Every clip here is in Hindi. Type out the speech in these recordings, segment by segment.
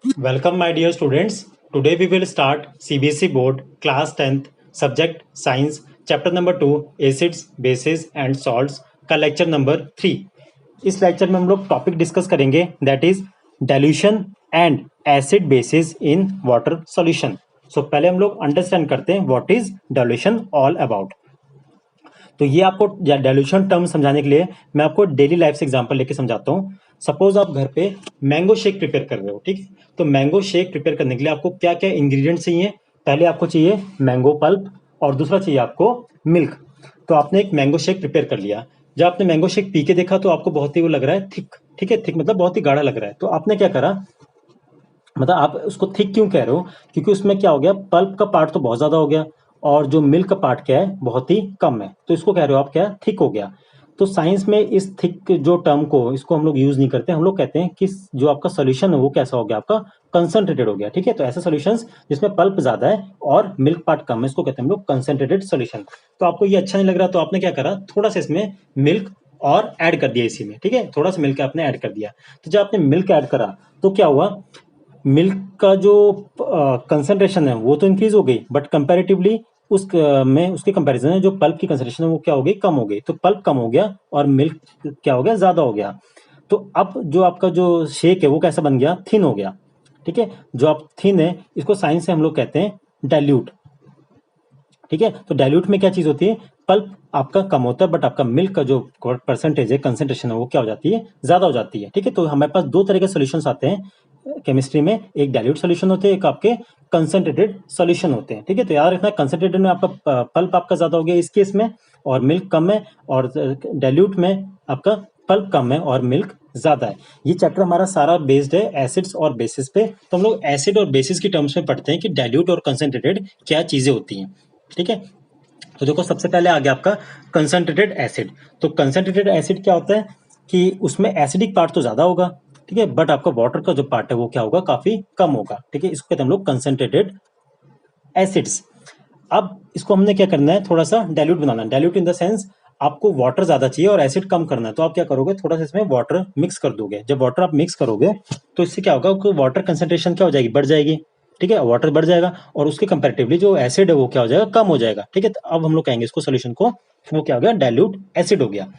Welcome, my dear students. Today we will start CBSE Board Class 10th Subject Science Chapter number 2 Acids, Bases and Salts का लेक्चर नंबर 3। इस लेक्चर में हम लोग टॉपिक डिस्कस करेंगे that is dilution and acid bases in water solution. So पहले हम लोग अंडरस्टैंड करते हैं what is dilution all about. तो ये आपको डाइल्यूशन टर्म समझाने के लिए मैं आपको डेली लाइफ से एग्जांपल लेके समझाता हूँ। सपोज आप घर पे मैंगो शेक प्रिपेयर कर रहे हो, ठीक है। तो मैंगो शेक प्रिपेयर करने के लिए आपको क्या क्या इंग्रेडिएंट्स चाहिए? पहले आपको चाहिए मैंगो पल्प और दूसरा चाहिए आपको मिल्क। तो आपने एक मैंगो शेक प्रिपेयर कर लिया। जब आपने मैंगो शेक पी के देखा तो आपको बहुत ही वो लग रहा है थिक, ठीक है, थिक मतलब बहुत ही गाढ़ा लग रहा है। तो आपने क्या करा, मतलब आप उसको थिक क्यों कह रहे हो? क्योंकि उसमें क्या हो गया, पल्प का पार्ट तो बहुत ज्यादा हो गया और जो मिल्क का पार्ट क्या है, बहुत ही कम है। तो इसको कह रहे हो आप क्या, थिक हो गया। तो साइंस में इस थिक जो टर्म को, इसको हम लोग यूज नहीं करते। हम लोग कहते हैं कि जो आपका सोल्यूशन है वो कैसा हो गया, आपका कंसंट्रेटेड हो गया, ठीक है। तो ऐसे सोल्यूशंस जिसमें पल्प ज्यादा है और मिल्क पार्ट कम है, इसको कहते हैं हम लोग कंसंट्रेटेड सोल्यूशन। तो आपको ये अच्छा नहीं लग रहा, तो आपने क्या करा, थोड़ा सा इसमें मिल्क और ऐड कर दिया इसी में, ठीक है। थोड़ा सा मिल्क आपने ऐड कर दिया। तो जब आपने मिल्क ऐड करा तो क्या हुआ, मिल्क का जो कंसंट्रेशन है वो तो इंक्रीज हो गई, बट कंपैरेटिवली में उसके कंपैरिजन में जो पल्प की कंसंट्रेशन है वो क्या हो गई, कम हो गई। तो पल्प कम हो गया और मिल्क क्या हो गया, ज्यादा हो गया। तो अब जो आपका जो शेक है वो कैसा बन गया, थिन हो गया, ठीक है। जो आप थिन है, इसको साइंस से हम लोग कहते हैं डाइल्यूट, ठीक है। तो डाइल्यूट में क्या चीज होती है, पल्प आपका कम होता है बट आपका मिल्क का जो परसेंटेज है, कंसेंट्रेशन है, वो क्या हो जाती है, ज्यादा हो जाती है, ठीक है। तो हमारे पास दो तरह के सोल्यूशंस आते हैं केमिस्ट्री में, एक डाइल्यूट सोल्यूशन होते हैं, एक आपके कंसेंट्रेटेड सोल्यूशन होते हैं, ठीक है। तो याद रखना, कंसेंट्रेटेड में आपका पल्प आपका ज्यादा हो गया इस केस में और मिल्क कम है, और डाइल्यूट में आपका पल्प कम है और मिल्क ज्यादा है। ये चैप्टर हमारा सारा बेस्ड है एसिड्स और बेसिस पे। तो हम लोग एसिड और बेसिस की टर्म्स में पढ़ते हैं कि डाइल्यूट और कंसेंट्रेटेड क्या चीजें होती हैं, ठीक है। तो देखो, सबसे पहले आ गया आपका कंसंट्रेटेड एसिड। तो कंसंट्रेटेड एसिड क्या होता है कि उसमें एसिडिक पार्ट तो ज्यादा होगा, ठीक है, बट आपका वाटर का जो पार्ट है वो क्या होगा, काफी कम होगा, ठीक है। इसको कहते हैं हम लोग कंसंट्रेटेड एसिड्स। अब इसको हमने क्या करना है, थोड़ा सा डाइल्यूट बनाना है। डाइल्यूट इन द सेंस, आपको वाटर ज्यादा चाहिए और एसिड कम करना है, तो आप क्या करोगे, थोड़ा सा इसमें वाटर मिक्स कर दोगे। जब वाटर आप मिक्स करोगे तो इससे क्या होगा, वाटर कंसंट्रेशन क्या हो जाएगी, बढ़ जाएगी, ठीक है। वाटर बढ़ जाएगा और उसके कंपैरेटिवली जो एसिड है वो क्या हो जाएगा, कम हो जाएगा, ठीक है। तो अब हम लोग कहेंगे इसको सोल्यूशन को, वो क्या हो गया, डाइल्यूट एसिड हो गया।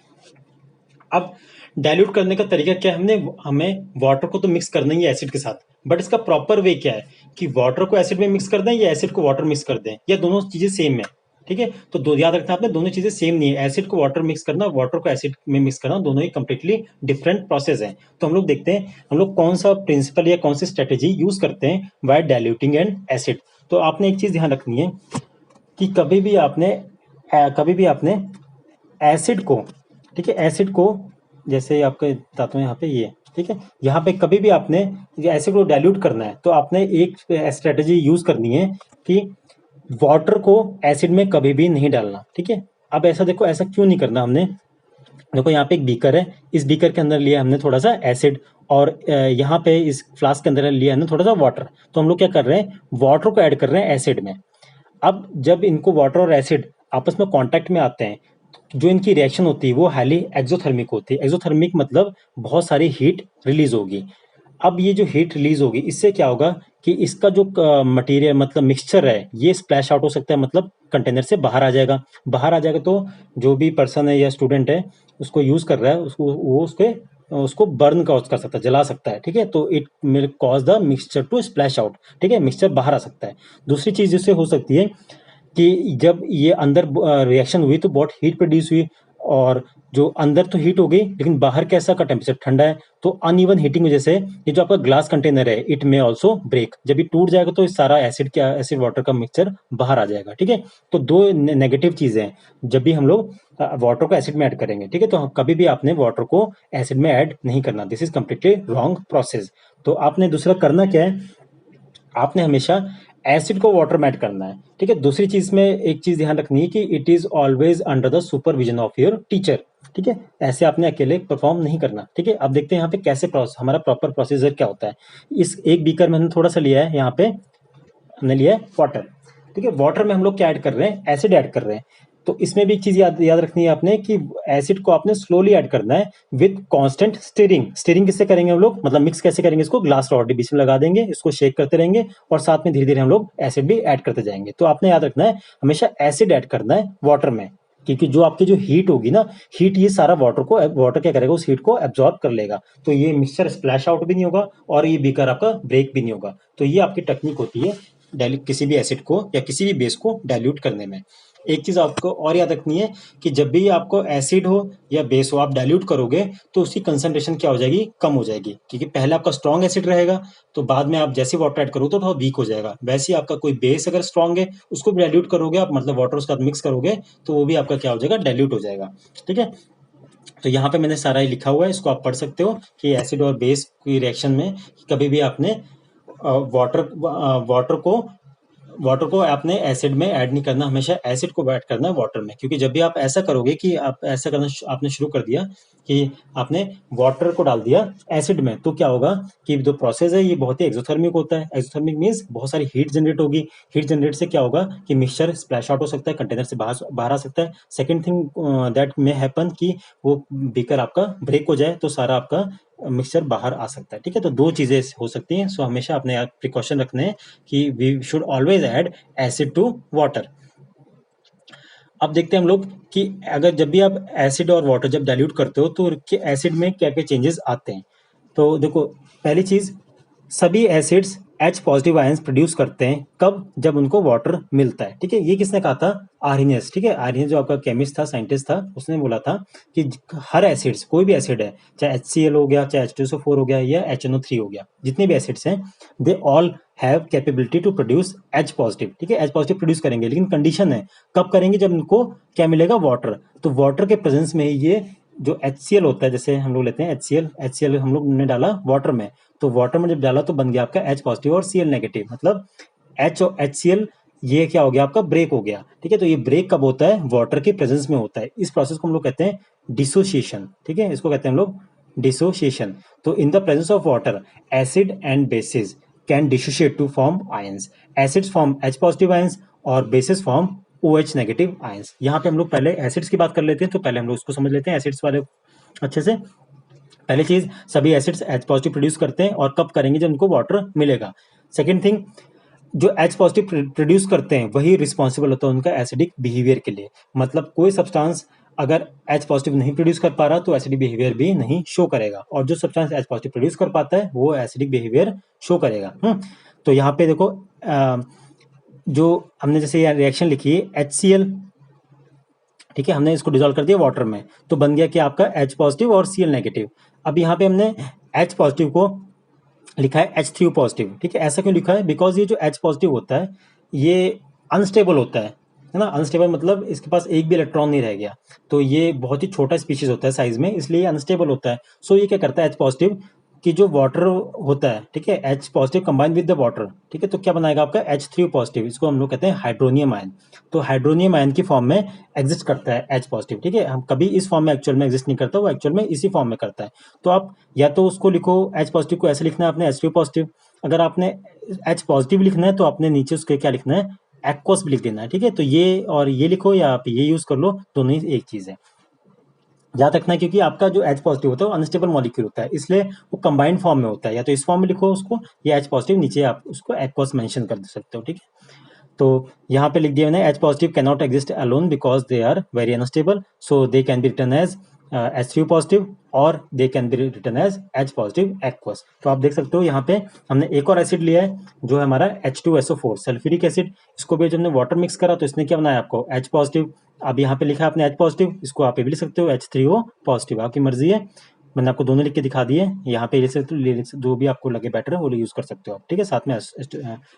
अब डाइल्यूट करने का तरीका क्या है, हमें वाटर को तो मिक्स करना ही है एसिड के साथ, बट इसका प्रॉपर वे क्या है कि वाटर को एसिड में मिक्स कर दें या एसिड को वाटर मिक्स कर दें, या दोनों चीजें सेम है, ठीक है। तो दो याद रखना आपने, दोनों चीजें सेम नहीं है। एसिड को वाटर मिक्स करना, वाटर को एसिड में मिक्स करना, दोनों ही कंप्लीटली डिफरेंट प्रोसेस है। तो हम लोग देखते हैं हम लोग कौन सा प्रिंसिपल या कौन सी स्ट्रेटेजी यूज करते हैं वाई डाइल्यूटिंग एंड एसिड। तो आपने एक चीज ध्यान रखनी है कि कभी भी आपने एसिड को, ठीक है, एसिड को, जैसे आपके बताता हूँ यहाँ पे ये, ठीक है, यहाँ पे कभी भी आपने एसिड को डाइल्यूट करना है तो आपने एक स्ट्रेटेजी यूज करनी है कि वाटर को एसिड में कभी भी नहीं डालना, ठीक है। अब ऐसा देखो, ऐसा क्यों नहीं करना हमने, देखो यहाँ पे एक बीकर है, इस बीकर के अंदर लिया हमने थोड़ा सा एसिड, और यहाँ पे इस फ्लास्क के अंदर लिया हमने थोड़ा सा वाटर। तो हम लोग क्या कर रहे हैं, वाटर को ऐड कर रहे हैं एसिड में। अब जब इनको वाटर और एसिड आपस में कांटेक्ट में आते हैं, जो इनकी रिएक्शन होती है वो हाईली एक्सोथर्मिक होती है। एक्सोथर्मिक मतलब बहुत सारी हीट रिलीज होगी। अब ये जो हीट रिलीज होगी, इससे क्या होगा कि इसका जो मटेरियल मतलब मिक्सचर है, ये स्प्लैश आउट हो सकता है, मतलब कंटेनर से बाहर आ जाएगा। बाहर आ जाएगा तो जो भी पर्सन है या स्टूडेंट है उसको यूज कर रहा है, उसको बर्न का कर सकता है, जला सकता है, ठीक है। तो it will cause the mixture to splash out, ठीक है, मिक्सचर बाहर आ सकता है। दूसरी चीज जिससे हो सकती है कि जब ये अंदर रिएक्शन हुई तो बहुत हीट प्रोड्यूस हुई, और जो अंदर तो हीट हो गई लेकिन बाहर कैसा का टेम्परेचर ठंडा है, तो अनइवन हीटिंग वजह से ये जो आपका ग्लास कंटेनर है इट में ऑल्सो ब्रेक। जब ये टूट जाएगा तो इस सारा एसिड वाटर का मिक्सचर बाहर आ जाएगा, ठीक है। तो दो नेगेटिव चीजें हैं जब भी हम लोग वाटर को एसिड में ऐड करेंगे, ठीक है। तो कभी भी आपने वाटर को एसिड में ऐड नहीं करना, this is completely wrong process. तो आपने दूसरा करना क्या है, आपने हमेशा एसिड को वाटर में ऐड करना है, ठीक है। दूसरी चीज में एक चीज ध्यान रखनी है कि it is always under the supervision of your teacher, ठीक है। ऐसे आपने अकेले परफॉर्म नहीं करना, ठीक है। अब देखते हैं यहाँ पे कैसे हमारा प्रॉपर प्रोसीजर क्या होता है। इस एक बीकर में हमने थोड़ा सा लिया है, यहाँ पे हमने लिया है वाटर, ठीक है। वाटर में हम लोग क्या ऐड कर रहे हैं, एसिड ऐड कर रहे हैं। तो इसमें भी एक चीज याद याद रखनी है आपने कि एसिड को आपने स्लोली ऐड करना है विद कांस्टेंट स्टीरिंग। स्टीरिंग किससे करेंगे हम लोग, मतलब मिक्स कैसे करेंगे, इसको ग्लास रॉड बीच में लगा देंगे, इसको शेक करते रहेंगे और साथ में धीरे धीरे हम लोग एसिड भी ऐड करते जाएंगे। तो आपने याद रखना है हमेशा एसिड ऐड करना है वाटर में, क्योंकि जो आपकी जो हीट होगी ना, हीट ये सारा वाटर क्या करेगा, उस हीट को एब्जॉर्ब कर लेगा, तो ये मिक्सचर स्प्लैश आउट भी नहीं होगा और ये बीकर आपका ब्रेक भी नहीं होगा। तो ये आपकी टेक्निक होती है किसी भी एसिड को या किसी भी बेस को डाइल्यूट करने में। एक चीज आपको और याद रखनी है कि जब भी आपको एसिड हो या बेस हो आप डाइल्यूट करोगे तो उसकी कंसंट्रेशन क्या हो जाएगी, कम हो जाएगी, क्योंकि पहले आपका स्ट्रॉन्ग एसिड रहेगा तो बाद में आप जैसे वाटर ऐड करोगे तो थोड़ा वीक हो जाएगा। वैसे ही आपका कोई बेस अगर स्ट्रॉन्ग है उसको भी डाइल्यूट करोगे आप, मतलब वाटर उसके साथ मिक्स करोगे तो वो भी आपका क्या हो जाएगा, डाइल्यूट हो जाएगा। ठीक है, तो यहाँ पे मैंने सारा ही लिखा हुआ है, इसको आप पढ़ सकते हो कि एसिड और बेस की रिएक्शन में कभी भी आपने वाटर वाटर को आपने एसिड में ऐड नहीं करना, हमेशा एसिड को ऐड करना है वाटर में। क्योंकि जब भी आप ऐसा करोगे कि आप ऐसा करना आपने शुरू कर दिया कि आपने वाटर को डाल दिया एसिड में, तो क्या होगा कि जो प्रोसेस है ये बहुत ही एक्सोथर्मिक होता है। एक्सोथर्मिक मीन्स बहुत सारी हीट जनरेट होगी। हीट जनरेट से क्या होगा कि मिक्सचर स्प्लैश आउट हो सकता है, कंटेनर से बाहर बाहर आ सकता है। Second thing that may happen कि वो बीकर आपका ब्रेक हो जाए तो सारा आपका मिक्सचर बाहर आ सकता है। ठीक है, तो दो चीजें हो सकती हैं। सो हमेशा अपने प्रिकॉशन रखने हैं कि we should always add acid to water. अब देखते हैं हम लोग कि अगर जब भी आप एसिड और वाटर जब डाइल्यूट करते हो तो एसिड में क्या क्या चेंजेस आते हैं। तो देखो, पहली चीज, सभी acids H positive ions produce करते हैं कब, जब उनको वाटर मिलता है। ठीक है, ये किसने कहा था, आर्हेनियस। ठीक है, आर्हेनियस जो आपका केमिस्ट था, साइंटिस्ट था, उसने बोला था कि हर एसिड्स, कोई भी एसिड है, चाहे HCl हो गया, चाहे H2SO4 हो गया या HNO3 हो गया, जितने भी एसिड्स हैं they all have capability to produce H positive. ठीक है, H पॉजिटिव प्रोड्यूस करेंगे, लेकिन कंडीशन है कब करेंगे, जब उनको क्या मिलेगा, वाटर। तो वाटर के प्रेजेंस में ही ये जो HCl होता है, जैसे हम लोग लेते हैं HCl हम लोग ने डाला वाटर में, तो वाटर में जब डाला तो बन गया आपका H पॉजिटिव और Cl नेगेटिव, मतलब H और HCl ये क्या हो गया आपका, ब्रेक हो गया। ठीक है, तो ये ब्रेक कब होता है, वाटर के प्रेजेंस में होता है। इस प्रोसेस को हम लोग कहते हैं डिसोसिएशन। ठीक है, इसको कहते हैं हम लोग डिसोसिएशन। तो in the presence of water acid and bases can dissociate to form ions. Acids form H positive ions और bases form OH negative ions. यहाँ पे हम लोग पहले एसिड्स की बात कर लेते हैं, तो पहले हम लोग उसको समझ लेते हैं एसिड्स वाले अच्छे से। पहली चीज, सभी एसिड्स H पॉजिटिव प्रोड्यूस करते हैं और कब करेंगे, जब उनको वाटर मिलेगा। सेकेंड थिंग, जो H पॉजिटिव प्रोड्यूस करते हैं वही रिस्पॉन्सिबल होता है उनका एसिडिक बिहेवियर के लिए। मतलब कोई सब्सटेंस अगर H पॉजिटिव नहीं प्रोड्यूस कर पा रहा तो एसिडिक बिहेवियर भी नहीं शो करेगा, और जो सब्सटेंस H पॉजिटिव प्रोड्यूस कर पाता है वो एसिडिक बिहेवियर शो करेगा। तो यहाँ पे देखो, जो हमने जैसे यहाँ रिएक्शन लिखी है HCl, ठीक है, हमने इसको डिसॉल्व कर दिया वाटर में, तो बन गया कि आपका H पॉजिटिव और Cl नेगेटिव। अब यहाँ पे हमने H पॉजिटिव को लिखा है H3O पॉजिटिव। ठीक है, ऐसा क्यों लिखा है, बिकॉज ये जो H पॉजिटिव होता है ये अनस्टेबल होता है ना। अनस्टेबल मतलब इसके पास एक भी इलेक्ट्रॉन नहीं रह गया, तो ये बहुत ही छोटा स्पीशीज होता है साइज में, इसलिए अनस्टेबल होता है। सो ये क्या करता है H पॉजिटिव कि जो वाटर होता है, ठीक है, H positive combine with the water, ठीक है, तो क्या बनाएगा आपका H3O पॉजिटिव। इसको हम लोग कहते हैं हाइड्रोनियम आयन। तो हाइड्रोनियम आयन की फॉर्म में एग्जिस्ट करता है H पॉजिटिव। ठीक है, हम कभी इस फॉर्म में एक्चुअल में एग्जिस्ट नहीं करता, वो एक्चुअल में इसी फॉर्म में करता है। तो आप या तो उसको लिखो H पॉजिटिव को ऐसे लिखना है आपने H3O पॉजिटिव, अगर आपने H पॉजिटिव लिखना है तो आपने नीचे उसके क्या लिखना है, एक्वस भी लिख देना है। ठीक है, तो ये और ये लिखो या आप ये यूज कर लो, दोनों ही एक चीज है। याद रखना है क्योंकि आपका जो H पॉजिटिव होता है वो अनस्टेबल मॉलिक्यूल होता है, इसलिए वो कंबाइंड फॉर्म में होता है। या तो इस फॉर्म में लिखो उसको, या H पॉजिटिव नीचे आप उसको एक्वस मेंशन कर सकते हो। ठीक है, तो यहाँ पे लिख दिया मैंने H positive can not exist alone because they are very unstable, so they can be written as H3O positive और they can be written as H positive aqueous. तो आप देख सकते हो यहाँ पे हमने एक और एसिड लिया है जो है हमारा H2SO4 सल्फ्यूरिक एसिड। इसको भी जब हमने वाटर मिक्स करा तो इसने क्या बनाया आपको H पॉजिटिव। अब यहाँ पे लिखा है आपने H पॉजिटिव, इसको आप ये भी लिख सकते हो H3O पॉजिटिव, आपकी मर्जी है। मैंने आपको दोनों लिख के दिखा दिए, यहाँ पे जो भी आपको लगे बेटर है वो यूज कर सकते हो आप। ठीक है, साथ में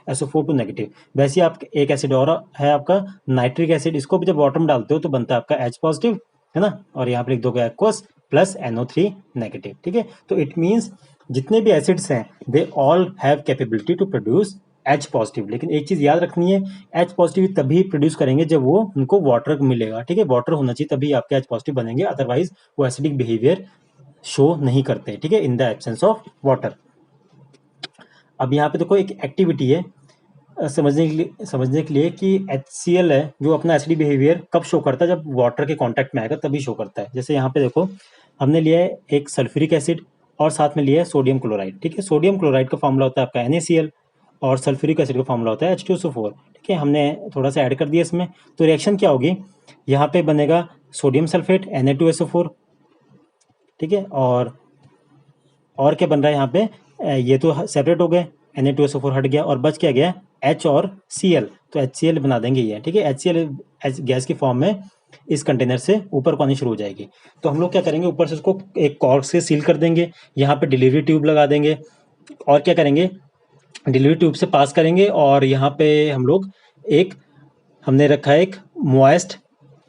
SO4 टू नेगेटिव। वैसे आप एक एसिड और है आपका नाइट्रिक एसिड, इसको भी जब वाटर में डालते हो तो बनता है आपका H पॉजिटिव, है ना, और यहाँ पे लिख दोगे एक्वस प्लस NO3 नेगेटिव। ठीक है, तो इट मीन्स जितने भी एसिड्स हैं they all have capability to produce H positive. लेकिन एक चीज याद रखनी है, H पॉजिटिव तभी प्रोड्यूस करेंगे जब वो उनको वाटर मिलेगा। ठीक है, वाटर होना चाहिए तभी आपके H पॉजिटिव बनेंगे, अदरवाइज वो एसिडिक बिहेवियर शो नहीं करते। ठीक है, इन द एब्सेंस ऑफ वाटर। अब यहाँ पे देखो एक एक्टिविटी है, समझने के लिए कि HCl है जो अपना एसिडिक बिहेवियर कब शो करता है, जब वाटर के कांटेक्ट में आएगा तभी शो करता है। जैसे यहाँ पे देखो, हमने लिया है एक सल्फ्यूरिक एसिड और साथ में लिया है सोडियम क्लोराइड। ठीक है, सोडियम क्लोराइड का फॉर्मूला होता है आपका NaCl और सल्फ्यूरिक एसिड का फॉर्मूला होता है H2SO4। ठीक है, हमने थोड़ा सा ऐड कर दिया इसमें, तो रिएक्शन क्या होगी, यहाँ पे बनेगा सोडियम सल्फेट Na2SO4। ठीक है, और क्या बन रहा है यहाँ पे, ये तो सेपरेट हो गए, Na2SO4 हट गया और बच क्या गया, H और Cl, तो HCl बना देंगे ये। ठीक है, HCl गैस की फॉर्म में इस कंटेनर से ऊपर को आनी शुरू हो जाएगी। तो हम लोग क्या करेंगे, ऊपर से उसको एक कॉर्क से सील कर देंगे, यहाँ पे डिलीवरी ट्यूब लगा देंगे और क्या करेंगे, डिलीवरी ट्यूब से पास करेंगे और यहाँ पे हम लोग एक, हमने रखा है एक मॉइस्ट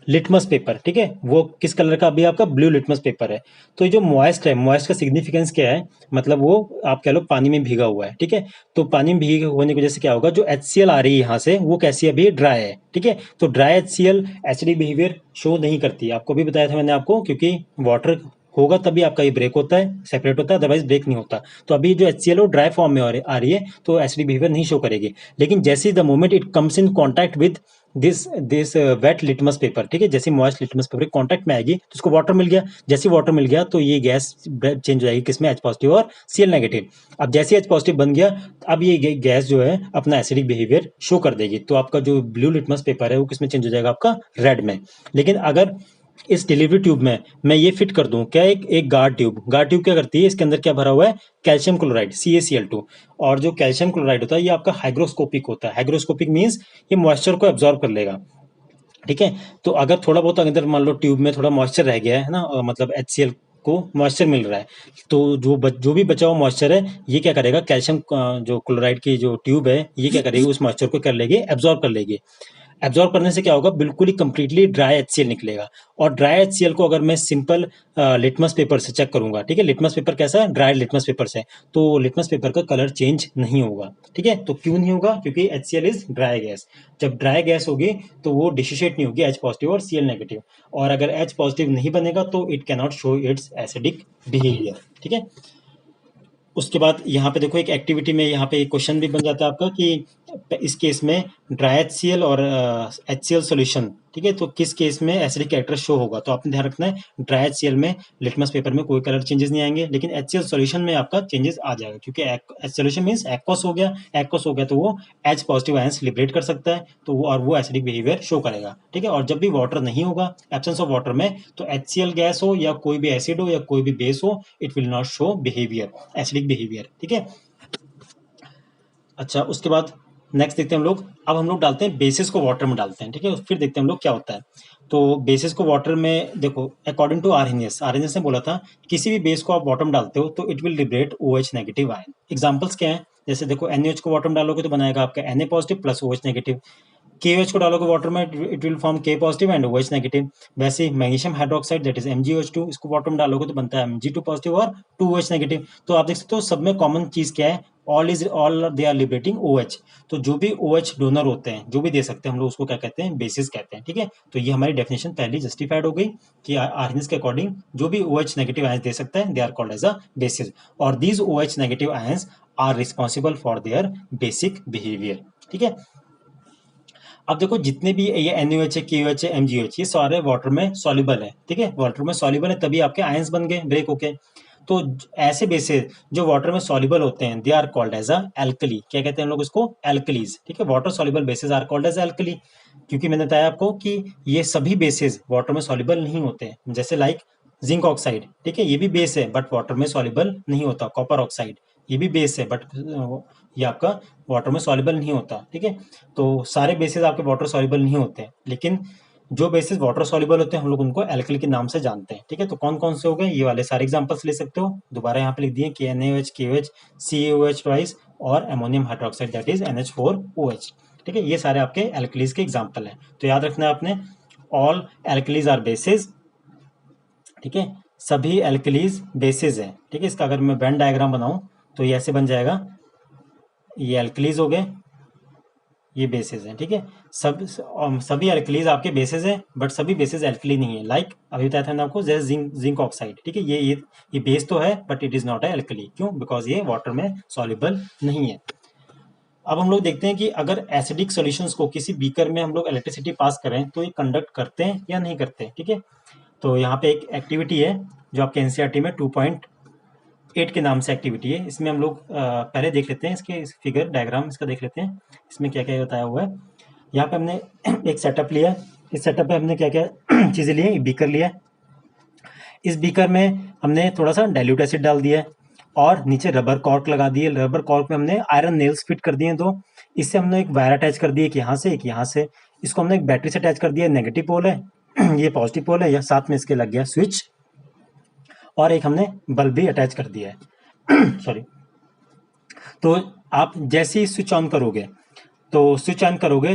लिटमस पेपर। ठीक है, वो किस कलर का, अभी आपका ब्लू लिटमस पेपर है। तो ये जो मॉइस्ट है, मॉइस्ट का सिग्निफिकेंस क्या है, मतलब वो आप कह लो पानी में भीगा हुआ है। ठीक है, तो पानी में भीगे होने की वजह से क्या होगा, जो HCl आ रही है यहाँ से वो कैसी है, अभी ड्राई है। ठीक है, तो dry HCl acidic behaviour show नहीं करती है, आपको भी बताया था मैंने आपको, क्योंकि वाटर होगा तभी आपका ये ब्रेक होता है, सेपरेट होता है, अदरवाइज ब्रेक नहीं होता। तो अभी जो HCl ड्राई फॉर्म में आ रही है तो एसिडिक बिहेवियर नहीं शो करेगी। लेकिन जैसे the moment it comes in contact with this wet litmus paper, ठीक है, जैसे मॉइस्ट लिटमस पेपर कॉन्टैक्ट में आएगी तो उसको वाटर मिल गया, जैसे वाटर मिल गया तो ये गैस चेंज हो जाएगी किसमें, H पॉजिटिव और Cl नेगेटिव। अब जैसे H पॉजिटिव बन गया, अब ये गैस जो है अपना एसिडिक बिहेवियर शो कर देगी, तो आपका जो ब्लू लिटमस पेपर है वो किसमें चेंज हो जाएगा, आपका रेड में। लेकिन अगर इस डिलीवरी ट्यूब में मैं ये फिट कर दूं क्या, एक गार्ड ट्यूब क्या करती है, इसके अंदर क्या भरा हुआ है, कैल्शियम क्लोराइड CaCl2। और जो कैल्शियम क्लोराइड होता है ये आपका हाइग्रोस्कोपिक होता है। हाइग्रोस्कोपिक मीन्स ये मॉइस्चर को एब्जॉर्ब कर लेगा। ठीक है, तो अगर थोड़ा बहुत अंदर मान लो ट्यूब में थोड़ा मॉइस्चर रह गया है ना, मतलब HCl को मॉइस्चर मिल रहा है, तो जो भी बचा हुआ मॉइस्चर है ये क्या करेगा, कैल्शियम जो क्लोराइड की जो ट्यूब है ये क्या करेगी, उस मॉइस्चर को कर लेगी, एब्जॉर्ब कर लेगी। एब्जॉर्ब करने से क्या होगा, बिल्कुल ही कंप्लीटली ड्राई HCl निकलेगा। और ड्राई HCl को अगर मैं सिंपल लिटमस पेपर से चेक करूंगा, ठीक है, लिटमस पेपर कैसा है, ड्राई लिटमस पेपर से, तो लिटमस पेपर का कलर चेंज नहीं होगा। ठीक है, तो क्यों नहीं होगा, क्योंकि HCl इज ड्राई गैस। जब ड्राई गैस होगी तो वो डिसोशिएट नहीं होगी H पॉजिटिव और Cl नेगेटिव, और अगर H पॉजिटिव नहीं बनेगा तो it cannot show it's acidic behaviour. ठीक है, उसके बाद यहाँ पे देखो एक एक्टिविटी में यहाँ पे एक क्वेश्चन भी बन जाता है आपका कि इस केस में ड्राई HCl और HCl सॉल्यूशन, ठीक है, तो किस केस में एसिडिक कैरेक्टर शो होगा। तो आपने ध्यान रखना है, ड्राई HCl में लिटमस पेपर में कोई कलर चेंजेस नहीं आएंगे, लेकिन HCl सॉल्यूशन में आपका चेंजेस आ जाएगा, क्योंकि सॉल्यूशन मींस एक्वस हो गया, एक्वस हो गया तो वो H पॉजिटिव आयंस लिबरेट कर सकता है, तो वो और वो एसिडिक बिहेवियर शो करेगा। ठीक है, और जब भी वाटर नहीं होगा, एब्सेंस ऑफ वाटर में, तो HCl गैस हो या कोई भी एसिड हो या कोई भी बेस हो, it will not show behaviour, acidic behaviour. ठीक है, अच्छा उसके बाद नेक्स्ट देखते हैं हम लोग, अब हम लोग डालते हैं बेसिस को वाटर में डालते हैं। ठीक है, फिर देखते हैं हम लोग क्या होता है। तो बेसिस को वाटर में देखो, अकॉर्डिंग टू आर्हेनियस ने बोला था किसी भी बेस को आप वाटर में डालते हो तो it will liberate OH negative ion. Examples क्या है, जैसे देखो NaOH को वाटर में डालोगे तो बनाएगा आपका Na positive plus OH negative. KOH को डालोगे वाटर में, it will form K positive and OH negative. वैसे ही magnesium hydroxide that is MgOH2, इसको वाटर में डालोगे तो बनता है Mg2 पॉजिटिव और 2OH नेगेटिव। तो आप देख सकते हो सब में कॉमन चीज क्या है, all they are liberating OH। तो जो भी OH डोनर होते हैं, जो भी दे सकते हैं, हम लोग उसको क्या कहते हैं, बेसिस कहते हैं। ठीक है, तो ये हमारी डेफिनेशन पहली जस्टिफाइड हो गई कि आर्हेनियस के अकॉर्डिंग जो भी OH नेगेटिव आयंस दे सकता है, they are called as a bases, और these OH negative ions are responsible for their basic behaviour. ठीक है, अब देखो जितने भी ये NaOH है, KOH है, MgOH, ये सारे वाटर में सॉल्युबल है। ठीक है, वाटर में सॉल्युबल है तभी आपके आयंस बन गए ब्रेक होके। तो ऐसे बेसिस जो वाटर में सॉल्युबल होते हैं, they are called as a alkali. क्या कहते हैं हम लोग इसको, एल्कलीज। ठीक है, water soluble bases are called as alkali, क्योंकि मैंने बताया आपको कि ये सभी बेसिस वाटर में सॉल्युबल नहीं होते हैं। जैसे लाइक जिंक ऑक्साइड, ठीक है, ये भी बेस है बट वाटर में सॉल्युबल नहीं होता। कॉपर ऑक्साइड ये भी बेस है बट ये आपका वाटर में सॉल्युबल नहीं होता। ठीक है, तो सारे बेसिस आपके वाटर सॉल्युबल नहीं होते हैं, लेकिन जो बेसिस वाटर सॉल्युबल होते हैं हम लोग उनको एल्कली के नाम से जानते हैं। ठीक है, तो कौन कौन से हो गए, ये वाले सारे एग्जांपल्स ले सकते हो, दोबारा यहाँ पे लिख दिए कि NaOH, KOH, CaOH ट्वाइस और ammonium hydroxide that is NH4OH। ठीक है, ये सारे आपके एल्कलीज के एग्जाम्पल हैं। तो याद रखना है आपने, ऑल एल्कलीज आर बेसिस। ठीक है, सभी एल्कलीज बेसिस है। ठीक है, इसका अगर मैं वेन डायग्राम बनाऊं तो ये ऐसे बन जाएगा, ये एल्कलीज हो गए, ये बेसिस हैं। ठीक है, सभी एल्कलीज आपके बेसिस हैं बट सभी बेसिस एल्कली नहीं है। लाइक अभी बताया था मैंने आपको, जैसे जिंक ऑक्साइड। ठीक है, ये बेस तो है but it is not a alkali. क्यों, बिकॉज ये वाटर में सॉल्युबल नहीं है। अब हम लोग देखते हैं कि अगर एसिडिक सॉल्यूशंस को किसी बीकर में हम लोग इलेक्ट्रिसिटी पास करें तो ये कंडक्ट करते हैं या नहीं करते। ठीक है, तो यहाँ पे एक एक्टिविटी है जो आपके एनसीईआरटी में 2.8 के नाम से एक्टिविटी है। इसमें हम लोग पहले देख लेते हैं इसके फिगर डायग्राम इसका देख लेते हैं, इसमें क्या क्या बताया हुआ है। यहाँ पे हमने एक सेटअप लिया, इस सेटअप पे हमने क्या क्या चीज़ें ली है, बीकर लिया है। इस बीकर में हमने थोड़ा सा डाइल्यूट एसिड डाल दिया है और नीचे रबर कॉर्क लगा दिए। रबर कॉर्क में हमने आयरन नेल्स फिट कर दिए दो। इससे हमने एक वायर अटैच कर दिया, एक यहाँ से एक यहाँ से। इसको हमने एक बैटरी से अटैच कर दिया, नेगेटिव पोल है ये पॉजिटिव पोल है, या साथ में इसके लग गया स्विच, और एक हमने बल्ब भी अटैच कर दिया है सॉरी। तो आप जैसे ही स्विच ऑन करोगे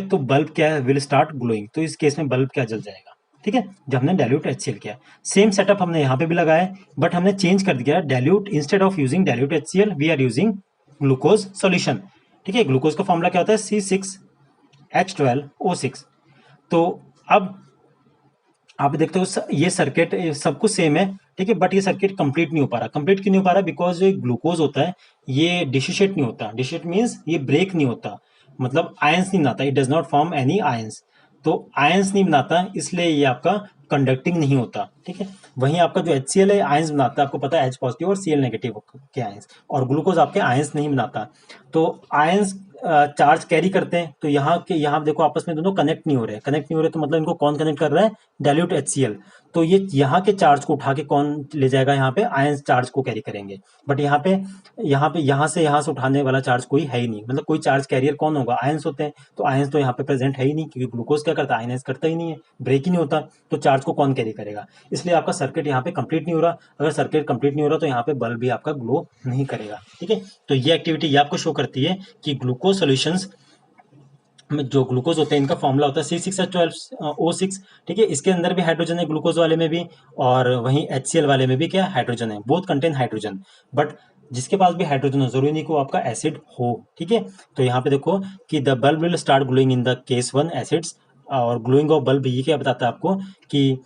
तो बल्ब क्या विल स्टार्ट ग्लोइंग। तो इस केस में बल्ब क्या जल जाएगा। ठीक है, जब हमने डाइल्यूट HCl किया। सेम सेटअप हमने यहाँ पे भी लगाया है, बट हमने चेंज कर दिया dilute, instead of using dilute HCl we are using glucose solution. ठीक है, ग्लूकोज का फॉर्मूला क्या होता है, C6H12O6। तो अब आप देखते हो ये सर्किट सब कुछ सेम है। ठीक है, बट ये सर्किट कंप्लीट नहीं हो पा रहा। कंप्लीट क्यों नहीं हो पा रहा, बिकॉज जो ग्लूकोज होता है ये डिसोशिएट नहीं होता। डिसोशिएट मीन्स ये ब्रेक नहीं होता, मतलब आयंस नहीं बनाता, it does not form any ions. तो आयंस नहीं बनाता, इसलिए ये आपका कंडक्टिंग नहीं होता। ठीक है, वहीं आपका जो HCl है आयंस बनाता है, आपको पता है H पॉजिटिव और Cl नेगेटिव के आयंस, और ग्लूकोज आपके आयंस नहीं बनाता। तो आयंस चार्ज कैरी करते हैं, तो यहाँ देखो आपस में दोनों कनेक्ट नहीं हो रहे। कनेक्ट नहीं हो रहे तो मतलब इनको कौन कनेक्ट कर रहा है, डाइल्यूट HCl। तो ये यहाँ के चार्ज को उठा के कौन ले जाएगा, यहाँ पे आयंस चार्ज को कैरी करेंगे। बट यहाँ से उठाने वाला चार्ज कोई है ही नहीं, मतलब कोई चार्ज कैरियर कौन होगा, आयंस होते हैं। तो आयंस तो यहाँ पे प्रेजेंट है ही नहीं, क्योंकि ग्लूकोज क्या करता है, आयनाइज करता ही नहीं है, ब्रेक ही नहीं होता। तो चार्ज को कौन कैरी करेगा, इसलिए आपका सर्किट यहाँ पे कंप्लीट नहीं हो रहा। अगर सर्किट कंप्लीट नहीं हो रहा तो यहाँ पे बल्ब भी आपका ग्लो नहीं करेगा। ठीक है, तो ये एक्टिविटी ये आपको शो करती है कि ग्लूकोज सॉल्यूशंस में जो ग्लूकोज होते हैं इनका फॉर्मूला होता है C6H12O6। ठीक है, इसके अंदर भी हाइड्रोजन है, ग्लूकोज वाले में भी, और वहीं HCl वाले में भी क्या हाइड्रोजन है, बोथ कंटेन हाइड्रोजन। बट जिसके पास भी हाइड्रोजन हो, जरूरी नहीं को आपका एसिड हो। ठीक है, तो यहाँ पे देखो कि the bulb will start glowing in the case 1 acids. और ग्लोइंग ऑफ बल्ब ये क्या बताता है आपको कि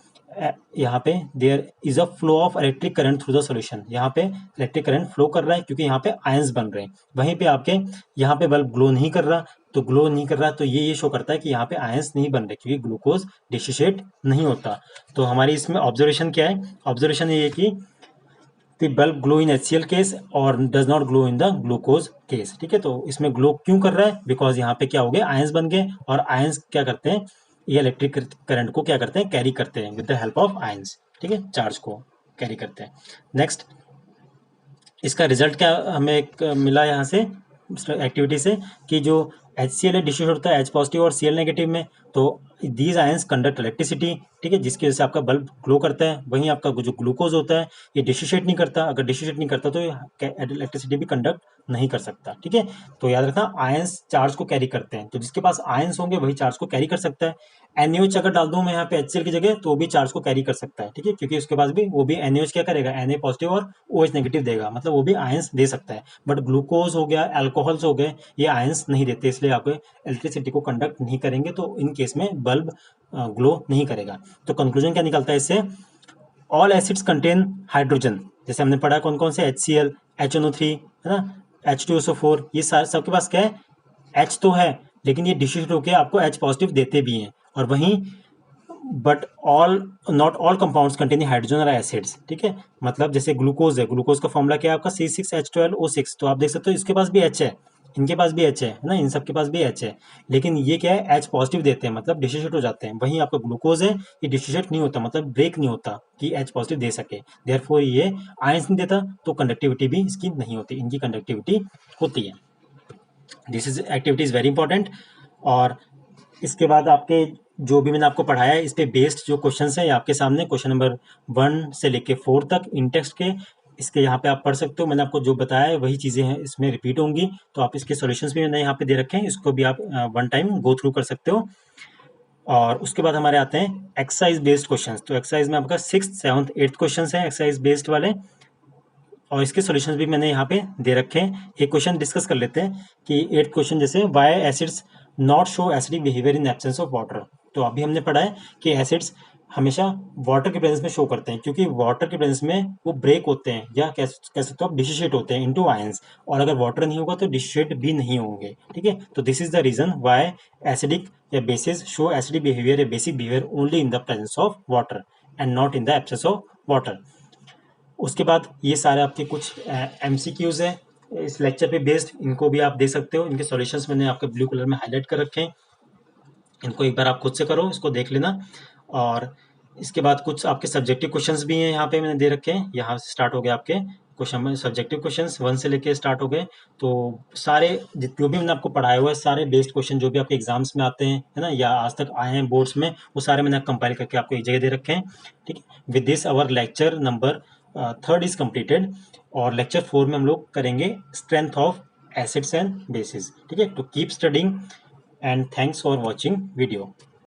यहाँ पे there is a flow of electric current through the solution. यहाँ पे इलेक्ट्रिक करंट फ्लो कर रहा है क्योंकि यहाँ पे आयंस बन रहे हैं। वहीं पे आपके यहाँ पे बल्ब ग्लो नहीं कर रहा, तो ग्लो नहीं कर रहा तो ये शो करता है कि यहाँ पे आयंस नहीं बन रहे, क्योंकि ग्लूकोज डिसोशिएट नहीं होता। तो हमारी इसमें ऑब्जर्वेशन क्या है, ऑब्जर्वेशन ये है कि the bulb glow in HCl case और does not glow in the glucose case. ठीक है, तो इसमें ग्लो क्यों कर रहा है, बिकॉज यहाँ पे क्या हो गया, आयंस बन गए, और आयंस क्या करते हैं, ये इलेक्ट्रिक करंट को क्या करते हैं, कैरी करते हैं with the help of ions. ठीक है, चार्ज को कैरी करते हैं। नेक्स्ट, इसका रिजल्ट क्या हमें एक मिला यहाँ से एक्टिविटी से, कि जो HCl है डिसोशिएट होता है H पॉजिटिव और Cl नेगेटिव में। तो दीज आयंस कंडक्ट इलेक्ट्रिसिटी। ठीक है, जिसकी वजह से आपका बल्ब ग्लो करता है। वहीं आपका जो ग्लूकोज होता है ये डिसोशिएट नहीं करता। अगर डिसोशिएट नहीं करता तो इलेक्ट्रिसिटी भी कंडक्ट नहीं कर सकता। ठीक है, तो याद रखना आयंस चार्ज को कैरी करते हैं, तो जिसके पास आयंस होंगे वही चार्ज को कैरी कर सकता है। NaOH अगर डाल दूं मैं यहाँ पे HCl की जगह तो वो भी चार्ज को कैरी कर सकता है। ठीक है, क्योंकि उसके पास भी वो भी NaOH क्या करेगा, Na पॉजिटिव और OH नेगेटिव देगा, मतलब वो भी आयंस दे सकता है। बट ग्लूकोज हो गया, अल्कोहल्स हो गए, ये आयंस नहीं देते, इसलिए आपको इलेक्ट्रिसिटी को कंडक्ट नहीं करेंगे, तो इन केस में बल्ब ग्लो नहीं करेगा। तो कंक्लूजन क्या निकलता है इससे, ऑल एसिड्स कंटेन हाइड्रोजन। जैसे हमने पढ़ा कौन कौन से, HCl, HNO3 है ना, H2SO4, ये सारे सबके पास क्या है, H तो है, लेकिन ये डिसोशिएट होकर आपको H पॉजिटिव देते भी हैं। और वहीं but not all compounds containing hydrogen और एसिड्स। ठीक है, मतलब जैसे ग्लूकोज है, ग्लूकोज का फॉर्मूला क्या है आपका C6H12O6। तो आप देख सकते हो इसके पास भी H है, इनके पास भी H है ना, इन सब के पास भी H है, लेकिन ये क्या है, H पॉजिटिव देते हैं, मतलब डिसोशिएट हो जाते हैं। वहीं आपका ग्लूकोज है, ये डिसोशिएट नहीं होता, मतलब ब्रेक नहीं होता कि H पॉजिटिव दे सके, देयरफॉर ये आयंस नहीं देता, तो कंडक्टिविटी भी इसकी नहीं होती, इनकी कंडक्टिविटी होती है। This is activity is very important. और इसके बाद आपके जो भी मैंने आपको पढ़ाया है इस पे बेस्ड जो क्वेश्चंस हैं आपके सामने, क्वेश्चन नंबर 1 से लेके 4 तक इन टेक्स्ट के, इसके यहाँ पे आप पढ़ सकते हो। मैंने आपको जो बताया है वही चीज़ें हैं इसमें रिपीट होंगी, तो आप इसके सॉल्यूशंस भी मैंने यहाँ पे दे रखे हैं, इसको भी आप वन टाइम गो थ्रू कर सकते हो। और उसके बाद हमारे आते हैं एक्सरसाइज बेस्ड क्वेश्चंस। तो एक्सरसाइज में आपका 6th 7th 8th क्वेश्चन है एक्सरसाइज बेस्ड वाले, और इसके सॉल्यूशंस भी मैंने यहाँ पे दे रखे हैं। एक क्वेश्चन डिस्कस कर लेते हैं कि 8th क्वेश्चन जैसे why acids not show acidic behaviour in absence of water. तो अभी हमने पढ़ा है कि एसिड्स हमेशा वाटर के प्रेजेंस में शो करते हैं, क्योंकि वाटर के प्रेजेंस में वो ब्रेक होते हैं या कह सकते हो आप डिसोशिएट होते हैं इनटू आयंस, और अगर वाटर नहीं होगा तो डिसोशिएट भी नहीं होंगे। ठीक है, तो this is the reason why acidic या बेसिस शो एसिडिक बिहेवियर या basic behaviour only in the presence of water and not in the absence of water. उसके बाद ये सारे आपके कुछ MCQs है इस लेक्चर पे बेस्ड, इनको भी आप दे सकते हो। इनके सॉल्यूशंस मैंने आपके ब्लू कलर में हाईलाइट कर रखे हैं, इनको एक बार आप खुद से करो, इसको देख लेना। और इसके बाद कुछ आपके सब्जेक्टिव क्वेश्चंस भी हैं यहाँ पे मैंने दे रखे हैं। यहाँ से स्टार्ट हो गए आपके क्वेश्चन, सब्जेक्टिव क्वेश्चंस 1 से लेके स्टार्ट हो गए। तो सारे जो भी मैंने आपको पढ़ाया हुआ है, सारे बेस्ड क्वेश्चन जो भी आपके एग्जाम्स में आते हैं, है ना, या आज तक आए हैं बोर्ड्स में, वो सारे मैंने कंपाइल करके आपको एक जगह दे रखे हैं। ठीक है, with this our lecture number 3 is completed, और लेक्चर 4 में हम लोग करेंगे strength of acids and bases. ठीक है, तो keep studying and thanks for watching video.